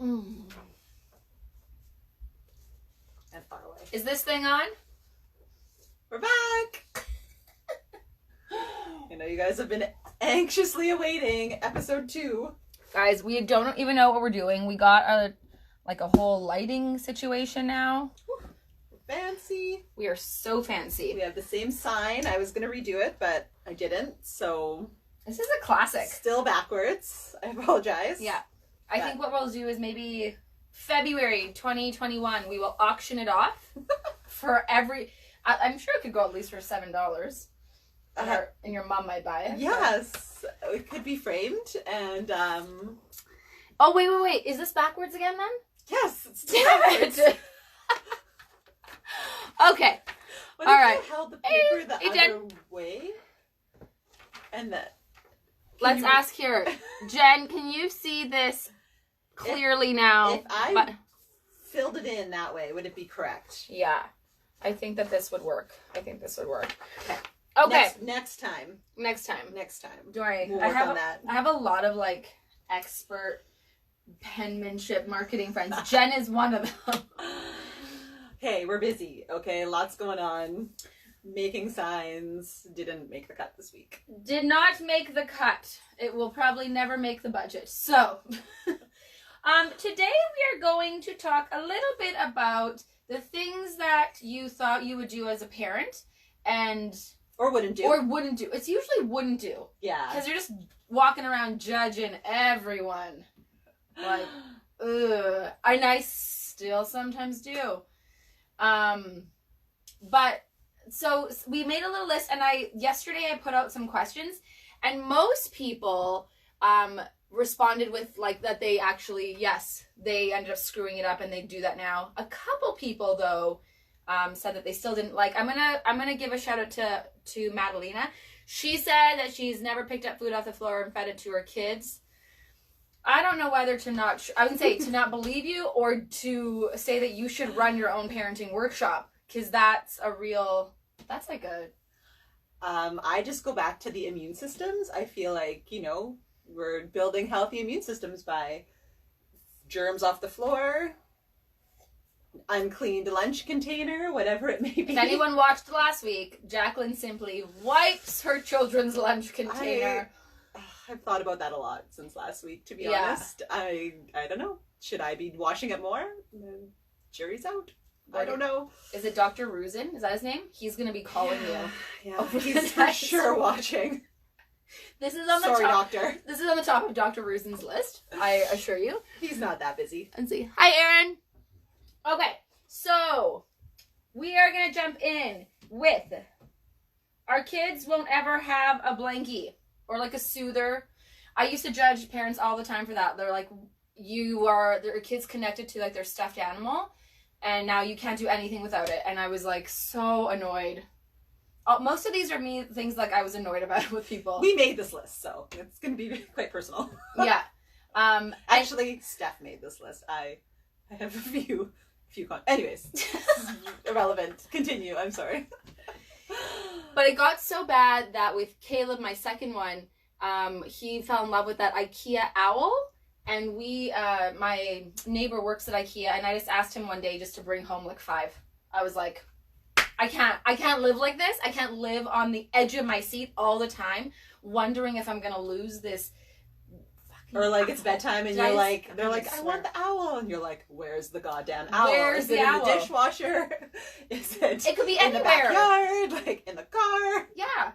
And far away. Is this thing on? We're back! I know you guys have been anxiously awaiting episode 2. Guys, we don't even know what we're doing. We got a whole lighting situation now. Fancy. We are so fancy. We have the same sign. I was going to redo it, but I didn't, so... This is a classic. Still backwards. I apologize. Yeah. I think what we'll do is maybe February 2021, we will auction it off for every... I'm sure it could go at least for $7. And your mom might buy it. Yes. It could be framed, and... Oh, wait. Is this backwards again, then? Yes, it's still backwards. Okay. What All if right. I held the paper the other Jen. way? And that... Let's ask here. Jen, can you see this clearly now? If I filled it in that way, would it be correct? Yeah. I think that this would work. Okay. Next time. Next time. Don't worry. We'll work on that. I have a lot of expert penmanship marketing friends. Jen is one of them. Hey, we're busy, okay? Lots going on. Making signs. Didn't make the cut this week. Did not make the cut. It will probably never make the budget. So, today we are going to talk a little bit about the things that you thought you would do as a parent or wouldn't do. It's usually wouldn't do. Yeah. Because you're just walking around judging everyone. Like, ugh. And I still sometimes do. But so we made a little list, and yesterday I put out some questions, and most people responded with that they actually, yes, they ended up screwing it up and they do that now. A couple people though said that they still didn't like. I'm gonna give a shout out to Madalena. She said that she's never picked up food off the floor and fed it to her kids. I don't know whether to not, I would say to not believe you, or to say that you should run your own parenting workshop, because that's like a... I just go back to the immune systems. I feel like, we're building healthy immune systems by germs off the floor, uncleaned lunch container, whatever it may be. If anyone watched last week, Jacqueline simply wipes her children's lunch container. I've thought about that a lot since last week, to be honest. I don't know. Should I be washing it more? Jury's out. I don't know. Is it Dr. Ruzin? Is that his name? He's going to be calling you. Yeah, he's for sure watching. This is on the Sorry, top. doctor. This is on the top of Dr. Ruzin's list, I assure you. He's not that busy. And see. Hi, Aaron. Okay, so we are going to jump in with our kids won't ever have a blankie or a soother. I used to judge parents all the time for that. They're like, their kids connected to their stuffed animal, and now you can't do anything without it. And I was so annoyed. Most of these are things I was annoyed about with people. We made this list, so it's going to be quite personal. Yeah. Actually, Steph made this list. I have a few anyways, irrelevant. Continue. I'm sorry. But it got so bad that with Caleb, my second one, he fell in love with that IKEA owl. And my neighbor works at IKEA, and I just asked him one day just to bring home 5. I was like, I can't live like this. I can't live on the edge of my seat all the time, wondering if I'm gonna lose this. Or it's bedtime, and they're like, I want the owl, and you're like, where's the goddamn owl? Where's it owl? In the dishwasher? Is it? It could be in anywhere. The backyard, in the car. Yeah.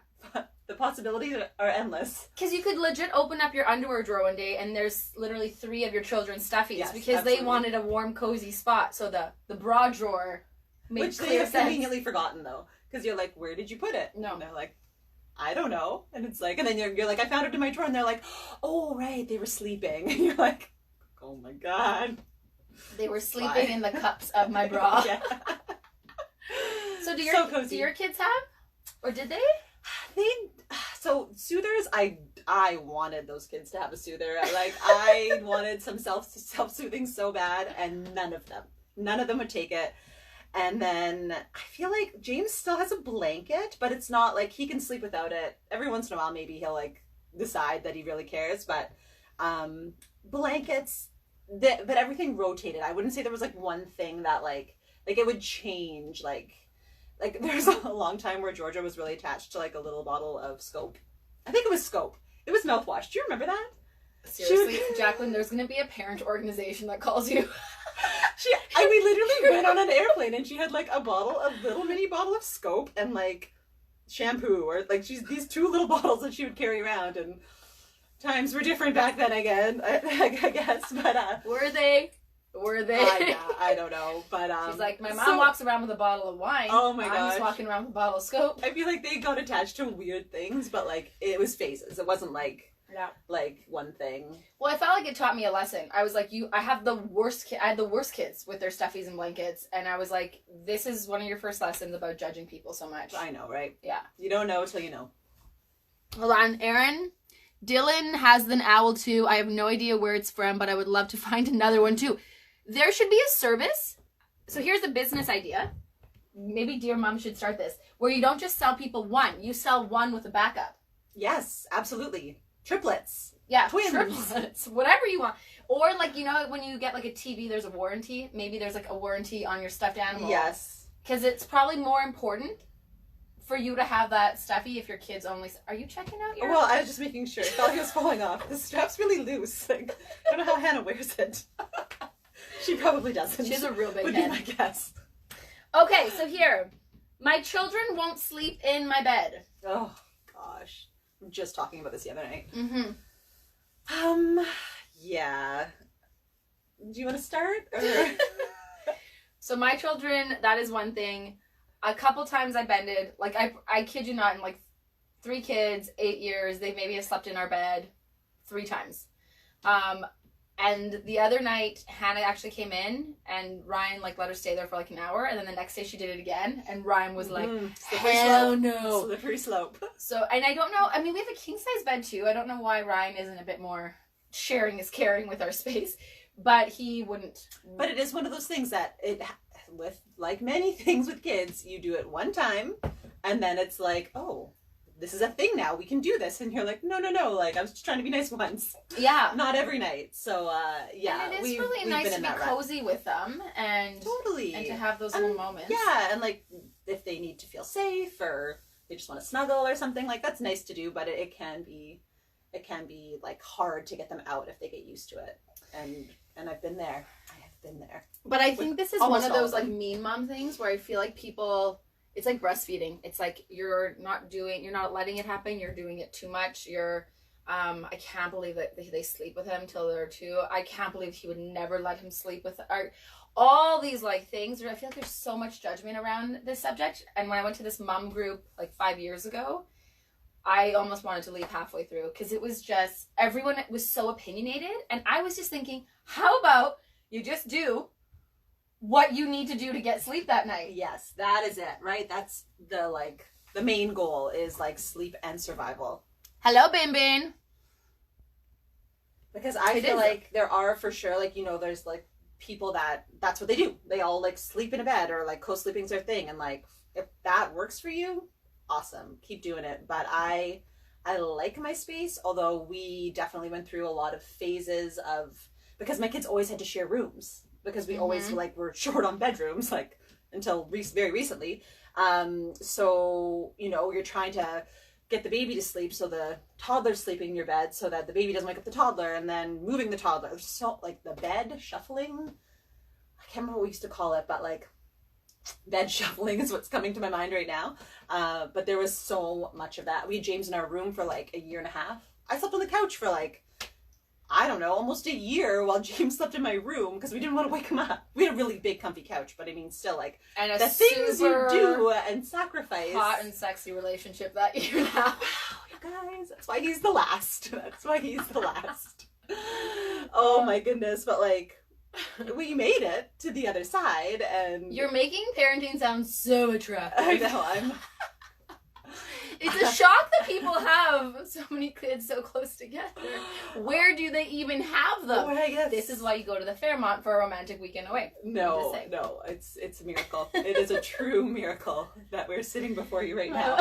The possibilities are endless. Because you could legit open up your underwear drawer one day and there's literally 3 of your children's stuffies, yes, because absolutely. They wanted a warm, cozy spot. So the bra drawer made Which clear they have sense. conveniently forgotten, though. Because you're like, where did you put it? No. And they're like, I don't know. And it's and then you're like, I found it in my drawer. And they're like, oh, right, they were sleeping. And you're like, oh my God. They were sleeping in the cups of my bra. Yeah. So do your kids have? Or did they? So soothers, I wanted those kids to have a soother. I wanted some self-soothing so bad, and none of them would take it. And then I feel like James still has a blanket, but it's not he can sleep without it. Every once in a while, maybe he'll decide that he really cares, but blankets, but everything rotated. I wouldn't say there was like one thing that like it would change. Like there's a long time where Georgia was really attached to like a little bottle of Scope. I think it was Scope. It was mouthwash. Do you remember that? Seriously, Jacqueline, there's going to be a parent organization that calls you. We literally went on an airplane and she had like a little mini bottle of Scope and like shampoo, or like these two little bottles that she would carry around, and times were different back then again, I guess, but Were they? I don't know, but she's like, my mom walks around with a bottle of wine. Oh my gosh. I'm just walking around with a bottle of Scope. I feel like they got attached to weird things, but like it was phases. It wasn't like one thing. Well, I felt like it taught me a lesson. I was like, I had the worst kids with their stuffies and blankets, and I was like, this is one of your first lessons about judging people so much. I know, right? Yeah. You don't know till you know. Hold on, Aaron. Dylan has an owl too. I have no idea where it's from, but I would love to find another one too. There should be a service. So here's a business idea. Maybe Dear Mom should start this, where you don't just sell people one. You sell one with a backup. Yes, absolutely. Triplets. Yeah, twins. Triplets. Whatever you want. Or like, you know, when you get like a TV, there's a warranty. Maybe there's like a warranty on your stuffed animal. Yes. Because it's probably more important for you to have that stuffy if your kids only... Are you checking out your... Well, I was just making sure. I felt like it was falling off. The strap's really loose. Like, I don't know how Hannah wears it. She probably doesn't. She has a real big would head. Be my guess. Okay, so here. My children won't sleep in my bed. Oh, gosh. I'm just talking about this the other night. Mm-hmm. Yeah. Do you want to start? Or... So my children, that is one thing. A couple times I bended. Like, I kid you not, in like 3 kids, 8 years, they maybe have slept in our bed 3 times. And the other night, Hannah actually came in, and Ryan, like, let her stay there for, like, an hour, and then the next day she did it again, and Ryan was like, hell no. Slippery slope. So, and I don't know, I mean, we have a king-size bed, too. I don't know why Ryan isn't a bit more sharing is caring with our space, but he wouldn't. But it is one of those things that, with, like many things with kids, you do it one time, and then it's like, oh, this is a thing now, we can do this, and you're like, no, like, I was just trying to be nice once. Yeah. Not every night. So, yeah. And it is really nice to be cozy with them, and totally, and to have those little moments. Yeah, and like, if they need to feel safe, or they just want to snuggle or something, like, that's nice to do, but it can be like hard to get them out if they get used to it. And I've been there. I have been there. But I think this is one of those like mean mom things where I feel like people, it's like breastfeeding. It's like you're not letting it happen. You're doing it too much. I can't believe that they sleep with him till they're 2. I can't believe he would never let him sleep with all these like things. I feel like there's so much judgment around this subject. And when I went to this mom group like 5 years ago, I almost wanted to leave halfway through because it was just, everyone was so opinionated. And I was just thinking, how about you just do what you need to do to get sleep that night? Yes, that is it, right? That's the main goal is like sleep and survival. Hello, Bin Bin. Because I feel like there are for sure, like, you know, there's like people that's what they do. They all like sleep in a bed, or like co-sleeping's their thing. And like, if that works for you, awesome, keep doing it. But I like my space, although we definitely went through a lot of phases of, because my kids always had to share rooms, because we always like were short on bedrooms, like until very recently. So, you know, you're trying to get the baby to sleep so the toddler's sleeping in your bed so that the baby doesn't wake up the toddler, and then moving the toddler. So like the bed shuffling, I can't remember what we used to call it, but like bed shuffling is what's coming to my mind right now. But there was so much of that. We had James in our room for like a year and a half. I slept on the couch for like, I don't know, almost a year while James slept in my room because we didn't want to wake him up. We had a really big comfy couch, but I mean still, like, and the things you do and sacrifice. Hot and sexy relationship that year and a half. Wow, you guys, that's why he's the last. Oh my goodness, but like, we made it to the other side, and you're making parenting sound so attractive. I know, It's a shock that people have so many kids so close together. Where do they even have them? Well, I guess. This is why you go to the Fairmont for a romantic weekend away. No, it's a miracle. It is a true miracle that we're sitting before you right now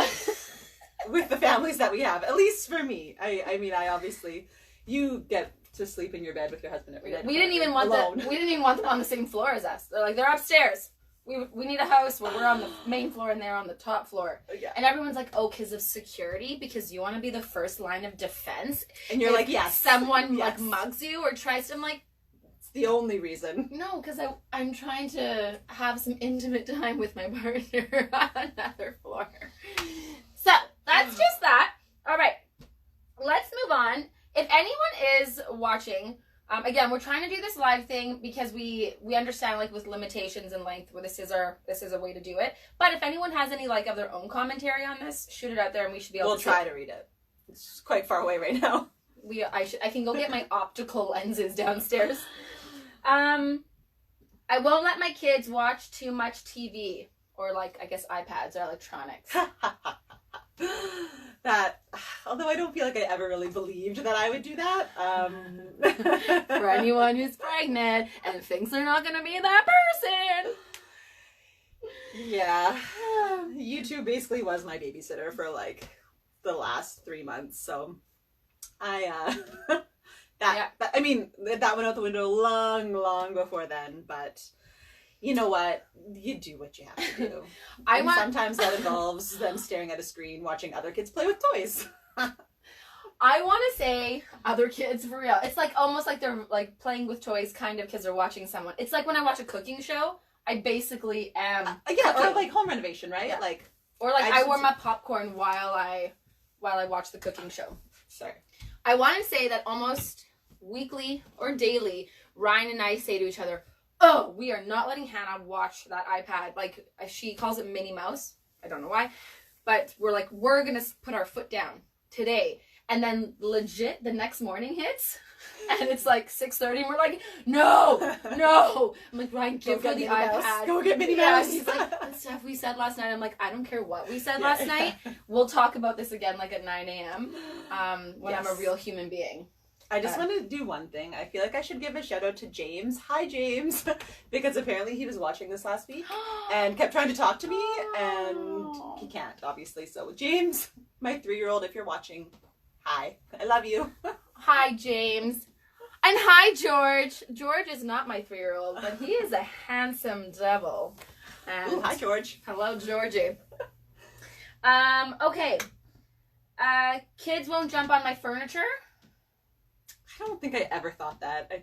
with the families that we have. At least for me. I mean, I obviously, you get to sleep in your bed with your husband every night. We didn't even want them on the same floor as us. They're like, they're upstairs. We need a house where we're on the main floor and they're on the top floor. Yeah. And everyone's like, oh, because of security, because you want to be the first line of defense. And you're like, yes. Someone yes. like mugs you or tries to, I'm like, it's the only reason. no, because I'm trying to have some intimate time with my partner on another floor. So that's just that. All right, let's move on. If anyone is watching, again, we're trying to do this live thing because we understand, like, with limitations and length, where this is a way to do it. But if anyone has any, like, of their own commentary on this, shoot it out there and we should be able We'll to try to read it. It's quite far away right now. I can go get my optical lenses downstairs. I won't let my kids watch too much TV or, like, I guess iPads or electronics. That, although I don't feel like I ever really believed that I would do that. For anyone who's pregnant and thinks they're not going to be that person. Yeah. YouTube basically was my babysitter for, like, the last 3 months, so I that went out the window long before then, but you know what? You do what you have to do. Sometimes that involves them staring at a screen watching other kids play with toys. I want to say other kids for real. It's like almost like they're like playing with toys kind of because they're watching someone. It's like when I watch a cooking show, I basically am or like home renovation, right? Yeah. Or I warm up popcorn while I watch the cooking show. Sorry. I want to say that almost weekly or daily, Ryan and I say to each other, oh, we are not letting Hannah watch that iPad. Like, she calls it Minnie Mouse. I don't know why. But we're like, we're going to put our foot down today. And then legit the next morning hits. And it's like 6:30 and we're like, no. I'm like, Ryan, give her the iPad. Go get Minnie Mouse. He's like, the stuff we said last night. I'm like, I don't care what we said last night. We'll talk about this again like at 9 a.m. When I'm a real human being. I just want to do one thing. I feel like I should give a shout out to James. Hi, James. Because apparently he was watching this last week and kept trying to talk to me, and he can't, obviously. So, James, my 3-year-old, if you're watching, hi. I love you. Hi, James. And hi, George. George is not my 3-year-old, but he is a handsome devil. And ooh, hi, George. Hello, Georgie. Okay. Kids won't jump on my furniture. I don't think I ever thought that. I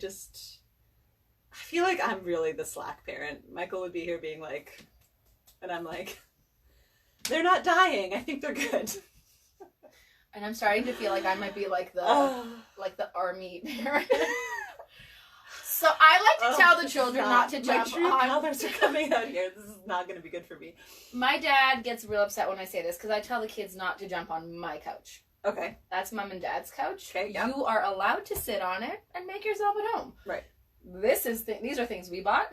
feel like I'm really the slack parent. Michael would be here being like, and I'm like, they're not dying. I think they're good. And I'm starting to feel like I might be like the army parent. So I like to tell the children not to jump on. My true colors are coming out here. This is not going to be good for me. My dad gets real upset when I say this because I tell the kids not to jump on my couch. Okay. That's mom and dad's couch. Okay, yep. You are allowed to sit on it and make yourself at home. Right. These are things we bought.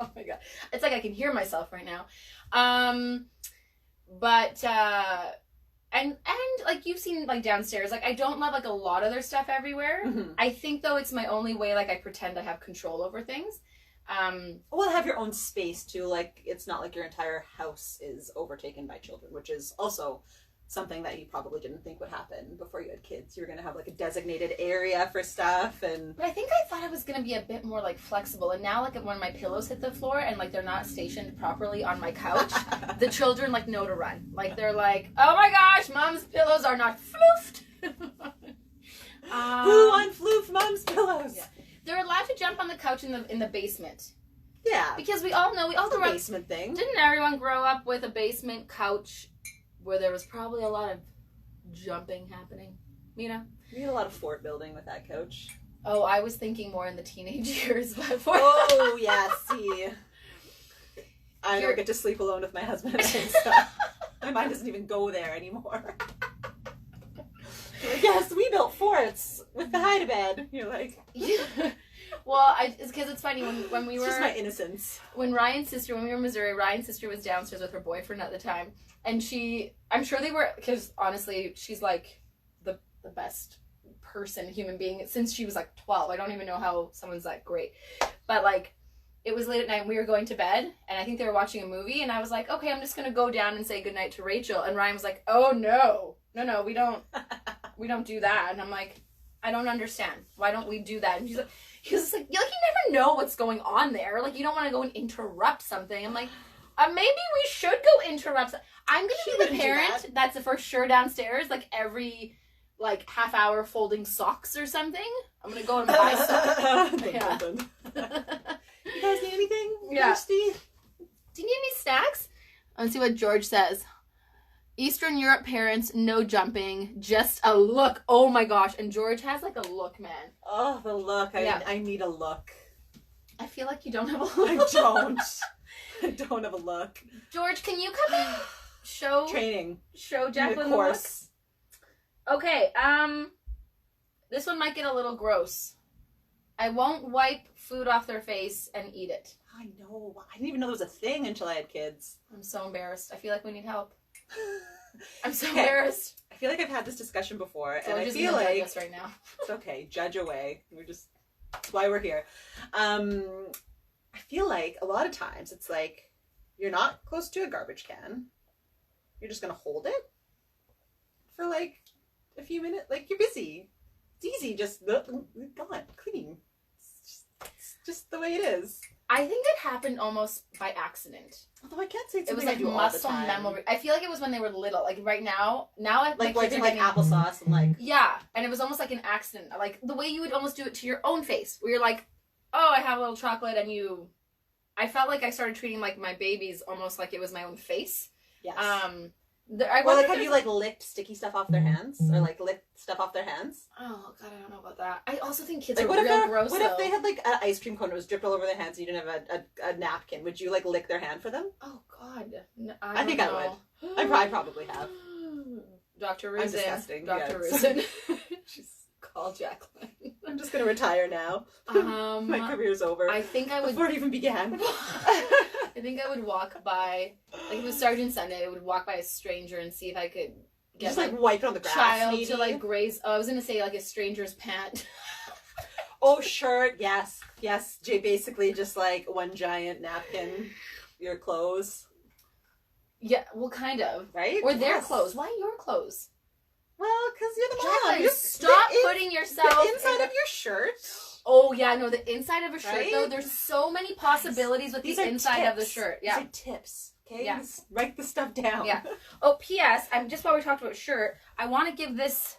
Oh my god. It's like I can hear myself right now. But and like you've seen like downstairs, like I don't love like a lot of their stuff everywhere. Mm-hmm. I think though it's my only way like I pretend I have control over things. Well, have your own space too. Like it's not like your entire house is overtaken by children, which is also something that you probably didn't think would happen before you had kids. You were going to have like a designated area for stuff. But I think I thought I was going to be a bit more like flexible. And now like when my pillows hit the floor and like they're not stationed properly on my couch, the children like know to run. Like they're like, oh my gosh, mom's pillows are not floofed. Who on floof mom's pillows? Yeah. They're allowed to jump on the couch in the basement. Yeah. Because we all grew up. Basement thing. Didn't everyone grow up with a basement couch where there was probably a lot of jumping happening, you know? We had a lot of fort building with that couch. Oh, I was thinking more in the teenage years. Oh, yeah, see. I don't get to sleep alone with my husband and stuff. My mind doesn't even go there anymore. Like, yes, we built forts with the hide-a-bed. You're like... Well, it's because it's funny when we were... It's just my innocence. When we were in Missouri, Ryan's sister was downstairs with her boyfriend at the time. And I'm sure they were, because honestly, she's like the best human being, since she was like 12. I don't even know how someone's that great. But like, it was late at night and we were going to bed, and I think they were watching a movie, and I was like, okay, I'm just going to go down and say goodnight to Rachel. And Ryan was like, oh no, we don't do that. And I'm like, I don't understand. Why don't we do that? And he was just like, you never know what's going on there. Like, you don't want to go and interrupt something. I'm like, maybe we should go interrupt. I'm going to be the parent that's for sure downstairs, like, every, like, half hour folding socks or something. I'm going to go and buy stuff. Yeah. You guys need anything? Yeah. Thirsty? Do you need any snacks? Let's see what George says. Eastern Europe parents, no jumping, just a look. Oh my gosh. And George has like a look, man. Oh, the look. I need a look. I feel like you don't have a look. I don't. I don't have a look. George, can you come and show Jacqueline the look? Okay, this one might get a little gross. I won't wipe food off their face and eat it. I know. I didn't even know there was a thing until I had kids. I'm so embarrassed. I feel like we need help. I'm so embarrassed. I feel like I've had this discussion before, so and I feel like us right now. It's okay. Judge away. That's why we're here. I feel like a lot of times it's like you're not close to a garbage can. You're just gonna hold it for like a few minutes. Like you're busy. It's easy. Just gone, clean. It's just the way it is. I think it happened almost by accident. Although I can't say it's it was like muscle memory. I feel like it was when they were little. Like right now I like wiping like applesauce and like and it was almost like an accident. Like the way you would almost do it to your own face, where you're like, oh, I have a little chocolate, and I felt like I started treating like my babies almost like it was my own face. Yes. Have you like licked sticky stuff off their hands or like licked stuff off their hands? Oh God, I don't know about that. I also think kids like, are real gross. What if they had like an ice cream cone that was dripped all over their hands and you didn't have a napkin? Would you like lick their hand for them? Oh God, I think I would. I probably have. Dr. Ruzin. I'm disgusting. Dr. Ruzin. She's called Jacqueline. I'm just gonna retire now. My career's over. I think I would before it even began. I think I would walk by, like if it was Sergeant Sunday, I would walk by a stranger and see if I could get just like wipe it on the grass. Child maybe? To like graze. Oh, I was gonna say like a stranger's pant. Oh, shirt. Yes. Basically, just like one giant napkin. Your clothes. Yeah. Well, kind of. Right. Or their clothes. Why your clothes? Well, because you're the mom. Just stop putting yourself the inside of your shirt. Oh yeah, no, the inside of a shirt right? though. There's so many possibilities with the inside of the shirt. Yeah, these are tips. Okay, yeah. Just write the stuff down. Yeah. Oh, P.S. I'm just while we talked about shirt, I want to give this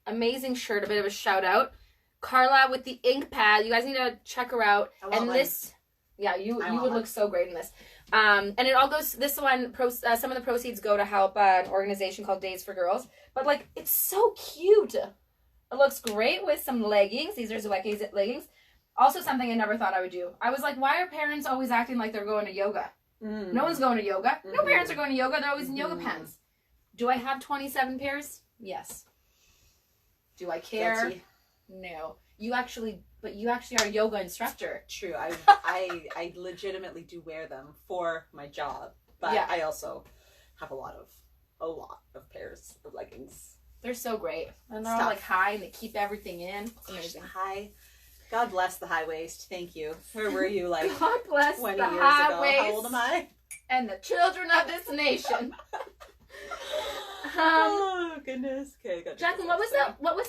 amazing shirt a bit of a shout out. Carla with the ink pad. You guys need to check her out. And this, yeah, you would look so great in this. And it all goes. This one, some of the proceeds go to help an organization called Days for Girls. But like, it's so cute. It looks great with some leggings. These are Zweke's leggings. Also something I never thought I would do. I was like, why are parents always acting like they're going to yoga? No one's going to yoga. No parents are going to yoga. They're always in yoga pants. Do I have 27 pairs? Yes. Do I care? Guilty. No. You actually are a yoga instructor. True. I legitimately do wear them for my job. But yeah. I also have a lot of pairs of leggings. They're so great. And they're all like high and they keep everything in. It's amazing. High. God bless the high waist. Thank you. Where were you like God bless 20 the years high ago? waist How old am I? And the children of this nation. Oh goodness. Okay, Jacqueline, what was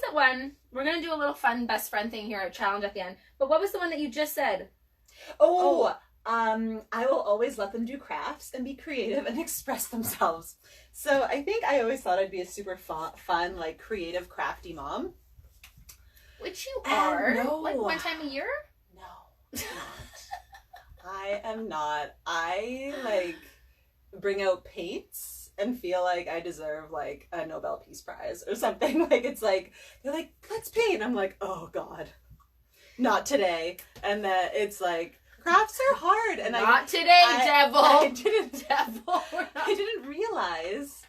that one? We're gonna do a little fun best friend thing here, a challenge at the end. But what was the one that you just said? I will always let them do crafts and be creative and express themselves. So I think I always thought I'd be a super fun, like creative, crafty mom. Which you are. No. Like one time a year? No, I'm not. I am not. I like bring out paints and feel like I deserve like a Nobel Peace Prize or something. Like it's like they're like, let's paint. I'm like, oh God, not today. And that it's like crafts are hard. And not today, devil. I didn't realize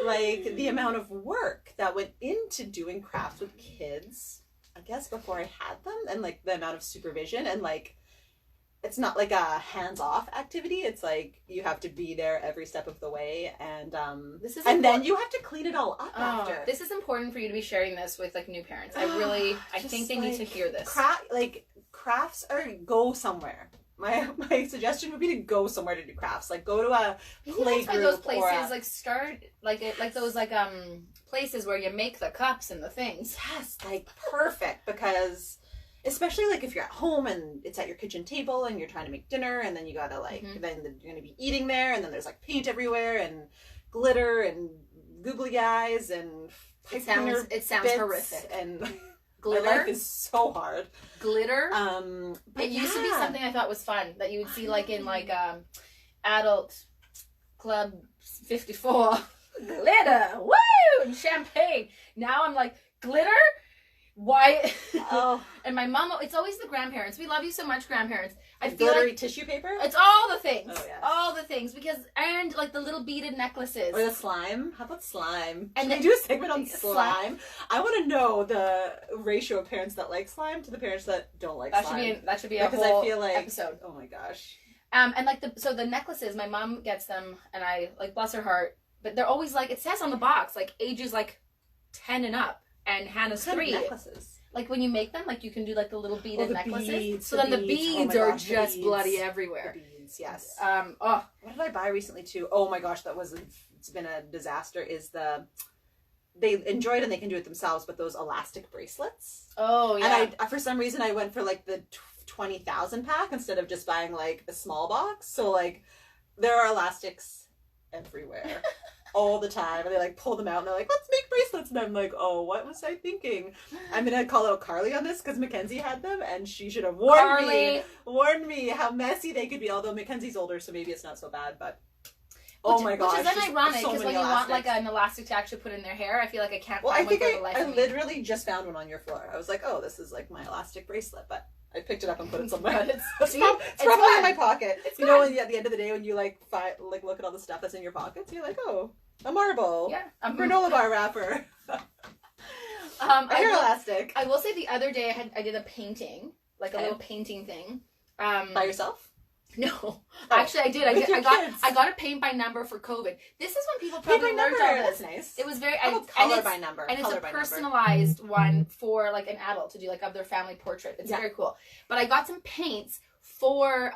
like the amount of work that went into doing crafts with kids. I guess before I had them, and like the amount of supervision and like. It's not like a hands-off activity. It's like you have to be there every step of the way, and then you have to clean it all up after. This is important for you to be sharing this with like new parents. I think they need to hear this. Crafts go somewhere. My suggestion would be to go somewhere to do crafts. Like go to a play group. Those places like start like those like places where you make the cups and the things. Yes, like perfect, because especially like if you're at home and it's at your kitchen table and you're trying to make dinner, and then you gotta like then you're gonna be eating there, and then there's like paint everywhere and glitter and googly eyes and It sounds bits horrific. and Glitter. My life is so hard. Glitter. But It used to be something I thought was fun that you would see like in like adult club 54. Glitter, woo, and champagne. Now I'm like, glitter? Why? Oh. And my mom, it's always the grandparents. We love you so much, grandparents. I feel glittery like tissue paper. it's all the things. Oh, yes. All the things, because and like the little beaded necklaces. Or the slime. How about slime? And Should we do a segment on slime? I want to know the ratio of parents that like slime to the parents that don't like slime. That should be a because whole I feel like episode. Oh my gosh. And like the necklaces, my mom gets them, and I like, bless her heart, but they're always like, it says on the box like ages like 10 and up, and Hannah's 3. Necklaces. Like when you make them, like you can do like the little beaded necklaces. Beads, so then the beads are just bloody The everywhere. beads, yes. What did I buy recently too? Oh my gosh, it's been a disaster. Is they enjoy it and they can do it themselves, but those elastic bracelets. Oh yeah. And I for some reason I went for like the 20,000 pack instead of just buying like a small box. So like there are elastics everywhere. All the time, and they like pull them out and they're like, let's make bracelets, and I'm like, oh, what was I thinking? I'm gonna call out Carly on this because Mackenzie had them and she should have warned me how messy they could be, although Mackenzie's older so maybe it's not so bad, but oh my gosh, which is then ironic so because when you want like an elastic to actually put in their hair, I feel like I can't find one for the life of me. I literally just found one on your floor. I was like, oh, this is like my elastic bracelet, but I picked it up and put it somewhere. It's probably in my pocket. You know, at the end of the day when you like look at all the stuff that's in your pockets, you're like, oh, a marble. Yeah. A granola bar wrapper. Hair elastic. I will say the other day I did a painting, like a little painting thing. By yourself? No. Actually I did. I got a paint by number for COVID. This is when people probably learned all this. That's nice. It was very color by number. And it's a personalized one for like an adult to do like of their family portrait. It's very cool. But I got some paints for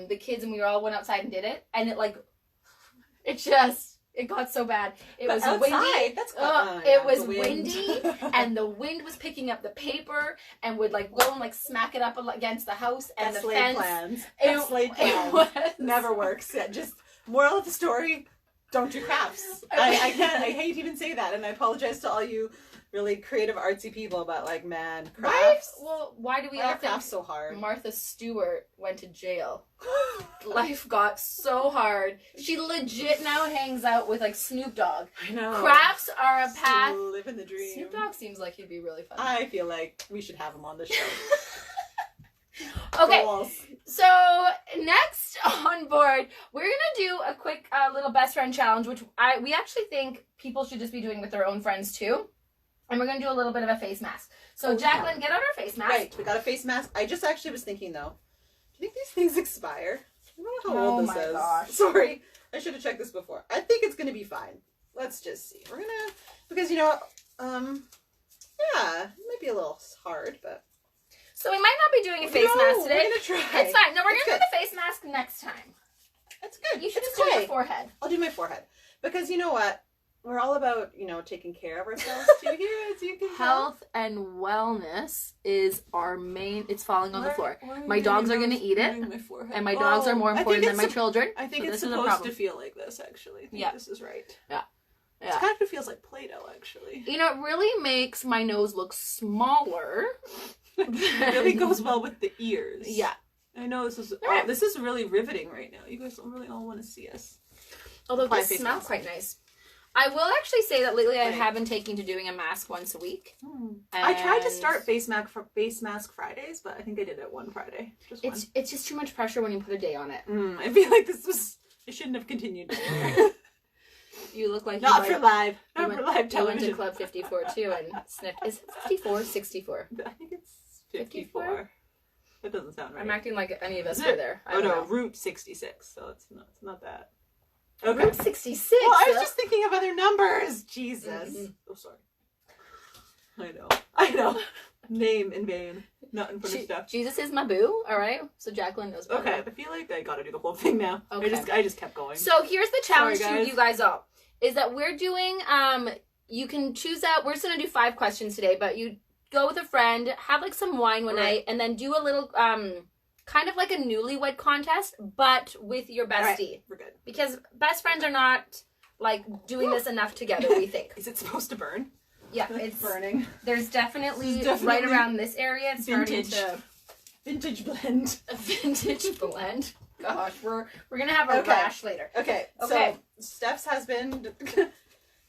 the kids and we all went outside and did it, and it got so bad. It was windy. It was windy, and the wind was picking up the paper and would like go and like smack it up against the house and the fence. Plans. Never works. Just moral of the story: don't do crafts. I can't. I hate to even say that, and I apologize to all you really creative, artsy people, but like, man, crafts. Right? Well, why do we all think crafts so hard? Martha Stewart went to jail. Life got so hard. She legit now hangs out with like Snoop Dogg. I know. Crafts are a path. Living the dream. Snoop Dogg seems like he'd be really fun. I feel like we should have him on the show. Okay, Goals. so next on board, we're gonna do a quick little best friend challenge, which we actually think people should just be doing with their own friends too. And we're going to do a little bit of a face mask. So, Jacqueline, get out our face mask. Right, we got a face mask. I just actually was thinking, though, do you think these things expire? I don't know how old this is. Gosh. Sorry, I should have checked this before. I think it's going to be fine. Let's just see. We're going to, because, you know, yeah, it might be a little hard, but. So, we might not be doing a face mask today. We're going to try. It's fine. No, we're going to do the face mask next time. That's good. You should just do your forehead. I'll do my forehead. Because, you know what? We're all about, you know, taking care of ourselves too here, as you can tell. Health and wellness is our main. It's falling on the floor. My dogs are going to eat it, and my dogs are more important than my children. I think it's supposed to feel like this, actually. I think this is right. Yeah. It kind of feels like Play-Doh, actually. You know, it really makes my nose look smaller. It really goes well with the ears. Yeah. I know this is really riveting right now. You guys don't really all want to see us. Although this smells quite nice. I will actually say that lately I have been taking to doing a mask once a week. I tried to start face mask Fridays, but I think I did it one Friday. It's just too much pressure when you put a day on it. I feel like I shouldn't have continued. You look like not for live television. You went to Club 54 too and sniffed. Is it 54 64? I think it's 54. That doesn't sound right. I'm acting like any of us were there. Oh no, Route 66. So it's not that. Okay. Route 66. Well, I was just thinking of other numbers. Jesus. Mm-hmm. Oh, sorry. I know. Name in vain. Not in front of stuff. Jesus is my boo. All right. So Jacqueline knows. Okay. I feel like I got to do the whole thing now. Okay. I just kept going. So here's the challenge to you guys all: is that we're doing you can choose out. We're just gonna do 5 questions today, but you go with a friend, have like some wine one night, and then do a little kind of like a newlywed contest, but with your bestie. Right, we're good. Because best friends are not like doing this enough together, we think. Is it supposed to burn? Yeah, it's burning. There's definitely Definitely right around this area. It's vintage. starting to Vintage blend. a vintage blend. Gosh, we're gonna have a Okay. rash later. Okay. Okay. So Steph's husband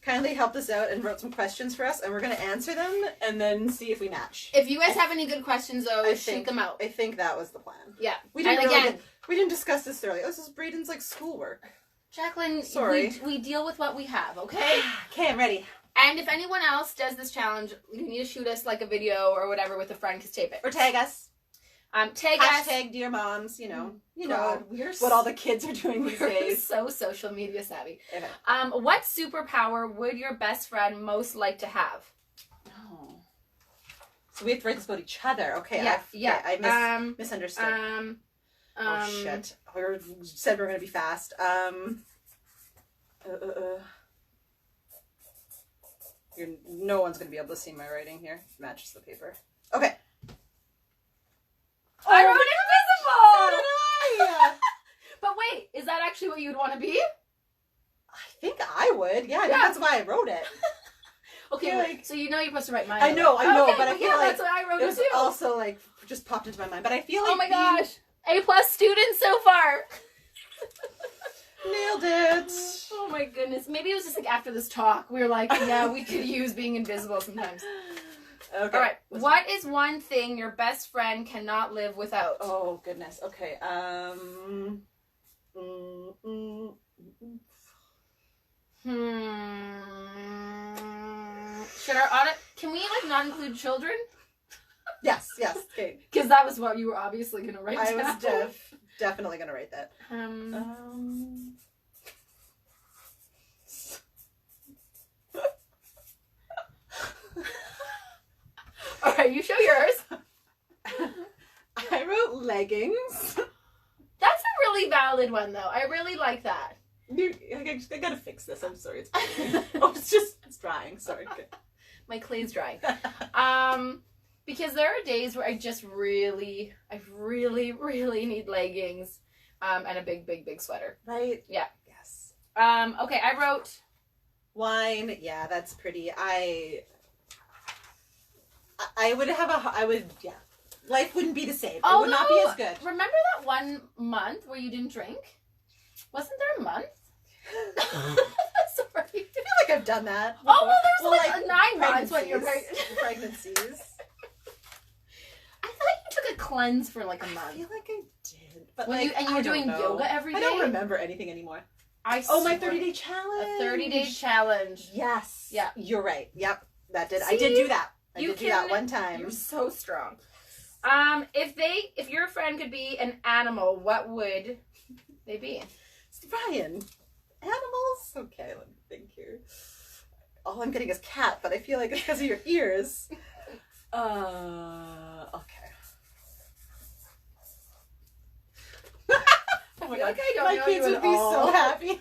kindly helped us out and wrote some questions for us, and we're gonna answer them and then see if we match. If you guys have any good questions, though, I shoot think- them out. I think that was the plan. Yeah. We didn't And really again- we didn't discuss this thoroughly. Oh, this is Braden's like schoolwork. Jacqueline, Sorry. we deal with what we have, okay? Okay, I'm ready. And if anyone else does this challenge, you need to shoot us like a video or whatever with a friend, because tape it. Or tag us. Tag us. Hashtag dear moms. You know God, we're what all the kids are doing these we're days. so social media savvy. Okay. What superpower would your best friend most like to have? Oh. So we have to write this about each other. Okay. Yeah. I misunderstood. Oh Um, shit! Said we were gonna be fast. No one's gonna be able to see my writing here. Matches the paper. Okay. I wrote So invisible! did I. But wait, is that actually what you'd want to be? I think I would. Yeah, I think Yeah. that's why I wrote it. Okay, feel wait, like- so you know you're supposed to write mine. I know, Okay, but I feel yeah, like that's what I wrote It it was too. also like just popped into my mind. But I feel like Oh my being- gosh, A+ student so far. nailed it. Oh my goodness, maybe it was just like after this talk, we were like, yeah, we could use being invisible sometimes. Okay. All right, what is one thing your best friend cannot live without? Oh goodness. Okay. Should our audit? Can we like not include children? Yes. Okay. Because that was what you were obviously gonna write I down. was definitely gonna write that. All right, you show yours. I wrote leggings. That's a really valid one, though. I really like that. I gotta fix this. I'm sorry. It's oh, it's drying. Sorry. Okay. My clay's dry. Because there are days where I really need leggings, and a big sweater. Right. Yeah. Yes. Okay, I wrote Wine. Yeah, that's pretty. I would have yeah. Life wouldn't be the same. It would not be as good. Remember that one month where you didn't drink? Wasn't there a month? Sorry. I feel like I've done that. Oh, well, Well, there's like 9 months when you're pregnancies. Pregnancies. I thought you took a cleanse for like a I month. feel like I did, but When like you, and you I were don't doing know. yoga every day? I don't remember anything anymore. I Oh, my swear. 30-day challenge. A 30-day challenge. Yes. Yeah. You're right. Yep. That did. I See? did do that. I You did do that can- one time. You're so strong. If your friend could be an animal, what would they be? Brian, animals? Okay, let me think here. All I'm getting is cat, but I feel like it's because of your ears. Okay. Oh my feel like god, I don't my know kids you would at be all. so happy.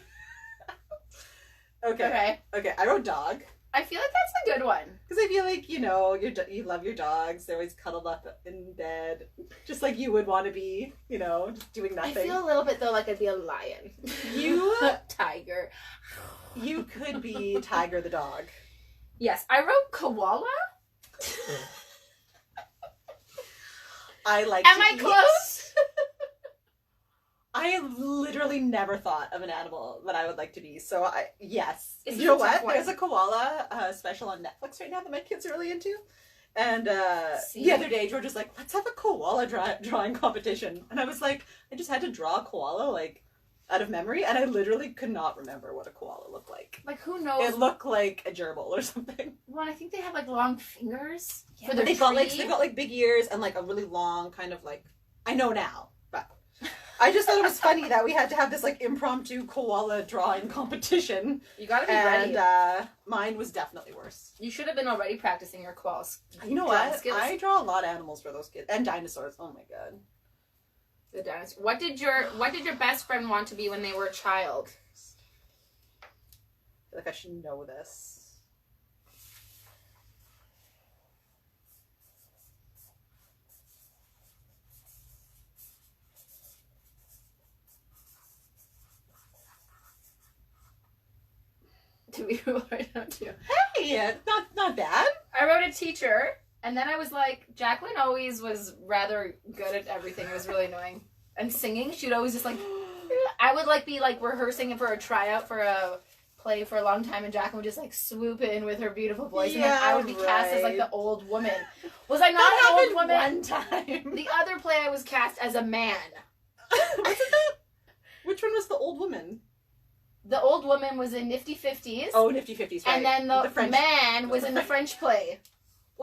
Okay. Okay. I wrote dog. I feel like that's a good one. Because I feel like, you love your dogs. They're always cuddled up in bed. Just like you would want to be, just doing I nothing. feel a little bit though like I'd be a lion. You- Tiger. You could be Tiger the dog. Yes, I wrote koala. I like Am to I eat. close? I have literally never thought of an animal that I would like to be. So yes. It's You know a tough what? one. There's a koala special on Netflix right now that my kids are really into. And See? the other day, George was like, let's have a koala drawing competition. And I was like, I just had to draw a koala, like, out of memory. And I literally could not remember what a koala looked like. Like who knows? It looked like a gerbil or something. Well, I think they have like long fingers for But their they've got tree. like big ears and like a really long kind of like, I know now, but I just thought it was funny that we had to have this like impromptu koala drawing competition. You gotta be And ready. mine was definitely worse. You should have been already practicing your koalas. You know drawing what? skills. I draw a lot of animals for those kids and dinosaurs. Oh my god. The dinosaur. What did your best friend want to be when they were a child? I feel like I should know this. do we write down to? Hey, not bad. I wrote a teacher, and then I was like, Jacqueline always was rather good at everything. It was really annoying. And singing, she'd always just like, I would like be like rehearsing for a tryout for a play for a long time, and Jacqueline would just like swoop in with her beautiful voice, and then I would be cast as like the old woman. Was I not an old woman? One time. The other play I was cast as a man. Wasn't that? Which one was the old woman? The old woman was in Nifty Fifties. Oh, Nifty Fifties, right. And then the French man was in the French play.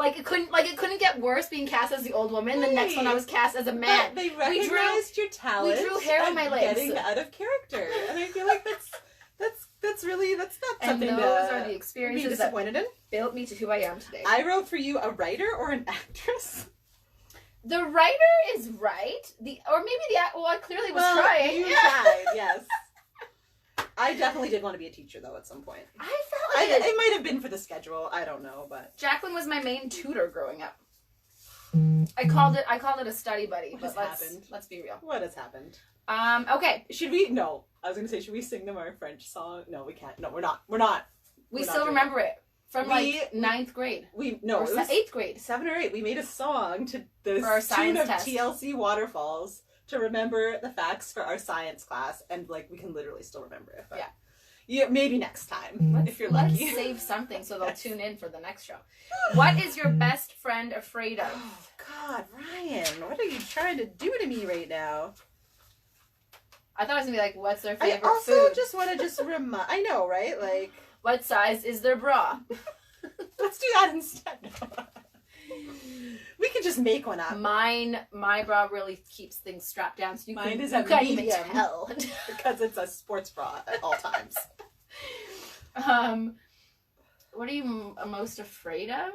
It couldn't get worse being cast as the old woman. The next one I was cast as a man. But they recognized your talent. We drew hair on my legs. Getting out of character, and I feel like that's really not something and those are the experiences be disappointed in. Built me to who I am today. I wrote for you a writer or an actress. The writer is right. I clearly was trying. You tried, yes. I definitely did want to be a teacher though at some point. I felt like it might have been for the schedule. I don't know, but Jacqueline was my main tutor growing up. I called it a study buddy. What has happened? Let's be real. What has happened? Okay. Should we? No. I was gonna say, should we sing them our French song? No, we can't. No, we're not. We're not. We still remember it from ninth grade. Or 8th grade. 7 or 8. We made a song to the our tune science of test. TLC Waterfalls to remember the facts for our science class, and we can literally still remember it. But yeah, maybe next time if you're lucky. Let's save something so they'll tune in for the next show. What is your best friend afraid of? Oh God, Ryan, what are you trying to do to me right now? I thought it was gonna be like, what's their favorite I also food? just want to remind. I know, right? What size is their bra? Let's do that instead. We can just make one up. My bra really keeps things strapped down, so Mine is you a can't even medium. tell. Because it's a sports bra at all times. What are you most afraid of?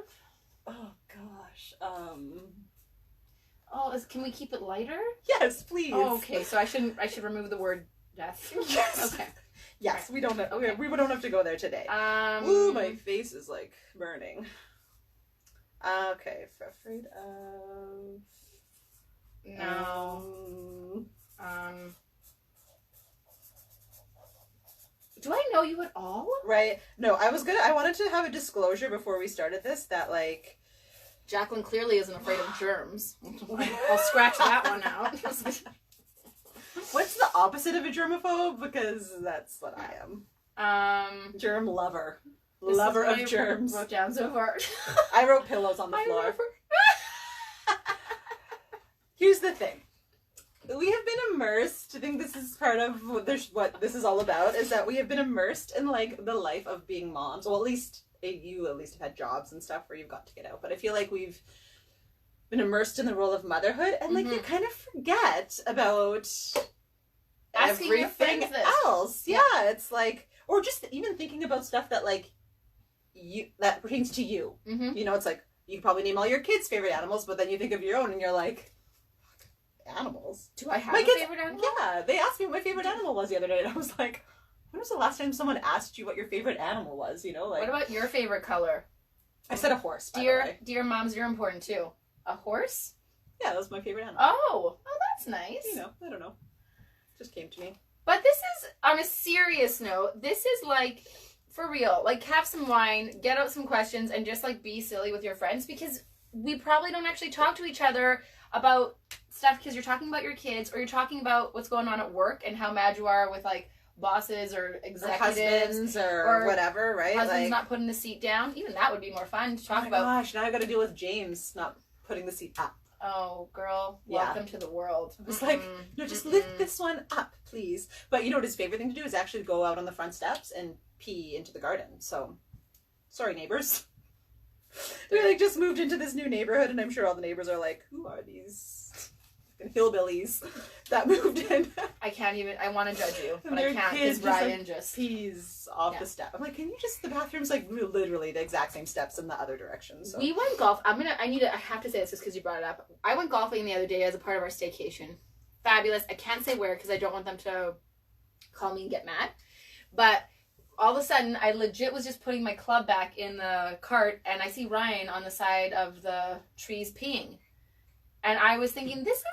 Oh gosh. Can we keep it lighter? Yes, please. Oh, okay, so I should remove the word death. Yes. Okay. Yes, we don't have, Okay. we don't have to go there today. Ooh, my face is burning. Okay, afraid of. No. Do I know you at all? Right. No, I wanted to have a disclosure before we started this that Jacqueline clearly isn't afraid of germs. I'll scratch that one out. What's the opposite of a germaphobe? Because that's what I am. Germ lover. Lover of germs. Wrote down so far. I wrote pillows on the floor. Here's the thing. We have been immersed. I think this is part of what this is all about. Is that we have been immersed in the life of being moms. Well, you at least have had jobs and stuff where you've got to get out. But I feel like we've been immersed in the role of motherhood, and you kind of forget about asking your everything friends this. else. Yeah, it's or just even thinking about stuff that that pertains to you. Mm-hmm. You know, it's you probably name all your kids' favorite animals, but then you think of your own, and you're like, animals? Do I have a favorite animal? Yeah, they asked me what my favorite animal was the other day, and I was like, when was the last time someone asked you what your favorite animal was? You know, What about your favorite color? I said a horse. By the way. Dear moms, you're important too. A horse? Yeah, that was my favorite animal. Oh, that's nice. You know, I don't know. Just came to me. But this is, on a serious note, this is for real. Have some wine, get out some questions, and just be silly with your friends, because we probably don't actually talk to each other about stuff because you're talking about your kids, or you're talking about what's going on at work and how mad you are with bosses or executives or husbands or whatever, right? Husband's not putting the seat down. Even that would be more fun to talk about. Gosh, now I've got to deal with James not putting the seat up. Oh, girl, welcome to the world. It's no, just lift this one up, please. But you know what his favorite thing to do is actually go out on the front steps and pee into the garden. So, sorry, neighbors. We just moved into this new neighborhood, and I'm sure all the neighbors are like, who are these hillbillies that moved in? I can't even, I want to judge you, but their I can't kids because Ryan just pees off the step. I'm like, can you the bathroom's literally the exact same steps in the other direction. So. We went golf. I have to say this just because you brought it up. I went golfing the other day as a part of our staycation. Fabulous. I can't say where because I don't want them to call me and get mad. But all of a sudden, I legit was just putting my club back in the cart, and I see Ryan on the side of the trees peeing. And I was thinking, this is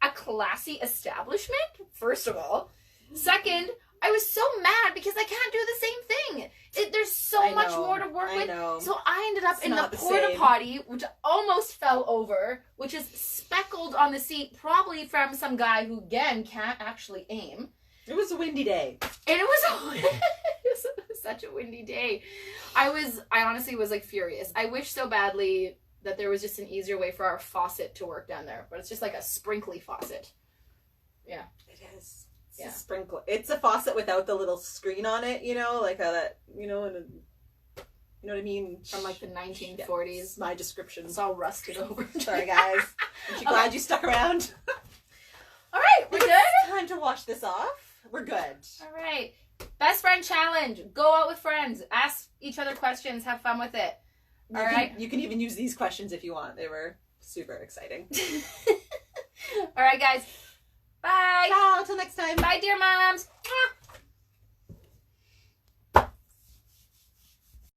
a classy establishment, first of all. Second, I was so mad because I can't do the same thing. There's so I much know, more to work I with. know. So I ended up It's in the not the porta same. potty, which almost fell over, which is speckled on the seat, probably from some guy who, again, can't actually aim. It was a windy day. And it was such a windy day. I honestly was like furious. I wish so badly that there was just an easier way for our faucet to work down there, but it's just like a sprinkly faucet. Yeah. It is. It's Yeah. a sprinkle. It's a faucet without the little screen on it, you know, like how that, you know, and you know what I mean? From like the 1940s. It's my description. It's all rusted over. Sorry, guys. I'm glad you stuck around. All right, we're It's good? time to wash this off. We're good. All right. Best friend challenge. Go out with friends. Ask each other questions. Have fun with it. All right. You can even use these questions if you want. They were super exciting. All right, guys. Bye. Ciao. Till next time. Bye, dear moms.